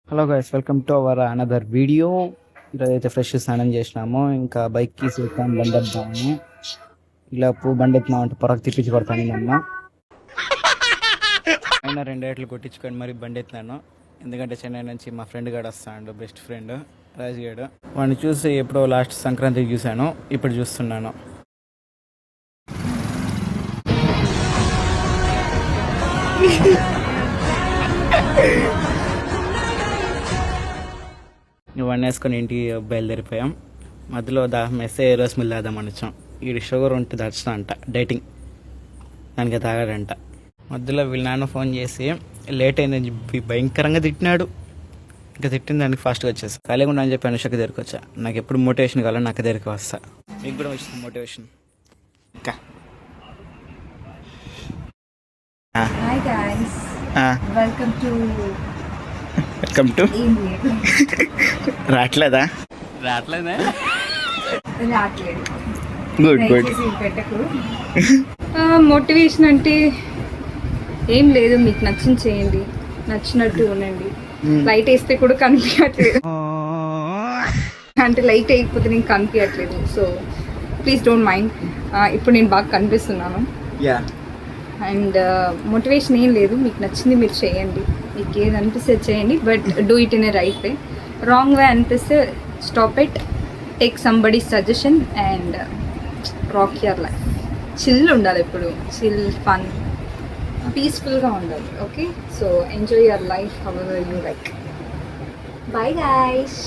Hello guys, welcome to our another video. ఈరోజైతే fresh స్నానం చేసినాము. ఇంకా బైక్ కీస్ ఎత్తాం, బండి ఎత్తాము. ఇలా బండి ఎత్తున్నాం అంటే పొరకు తిప్పించి కొడతాను అమ్మ. అయినా 2 ఏట్లు కొట్టించుకొని మరి బండి ఎత్తున్నాను. ఎందుకంటే చెన్నై నుంచి మా ఫ్రెండ్ గాడు వస్తాడు, బెస్ట్ ఫ్రెండ్ రాజు గాడు. వాడిని చూసి ఎప్పుడో లాస్ట్ సంక్రాంతికి చూశాను, ఇప్పుడు చూస్తున్నాను. ఇవన్నీ వేసుకొని ఇంటికి బయలుదేరిపోయాం. మధ్యలో మెస్సే రోస్ మిల్ తాదామని వచ్చాం. ఈ షుగర్ ఉంటే దర్శనం అంట, డైటింగ్ దానికి తాగాడంట. మధ్యలో వీళ్ళ నాన్న ఫోన్ చేసి లేట్ అయిందని చెప్పి భయంకరంగా తిట్టినాడు. ఇంకా తిట్టిన దానికి ఫాస్ట్గా వచ్చేసి ఖాళీగా అని చెప్పి అనుషక్క దగ్గరికి వచ్చా. నాకు ఎప్పుడు మోటివేషన్ కావాలో నాకు దగ్గరికి వస్తా. మీకు కూడా వచ్చింది మోటివేషన్. ఇంకా హాయ్ గైస్, వెల్కమ్ టు రావట్లేదా? రావట్లేదు. Good good. పెట్టకు. మోటివేషన్ అంటే ఏం లేదు, మీకు నచ్చింది చేయండి, నచ్చినట్టు ఉండండి. లైట్ వేస్తే కూడా కనిపించట్లేదు అంటే లైట్ వేయకపోతే నేను కనిపించట్లేదు. So please don't mind. ఇప్పుడు నేను బాగా కనిపిస్తున్నాను. అండ్ మోటివేషన్ ఏం లేదు, మీకు నచ్చింది మీరు చేయండి. మీకు ఏది అనిపిస్తే చేయండి, but do it in a right way. Wrong way అనిపిస్తే stop it, take somebody suggestion and rock your life. Chill ఉండాలి, ఎప్పుడు చిల్, ఫన్, పీస్ఫుల్గా ఉండాలి. Okay, so enjoy your life however you like. Bye guys.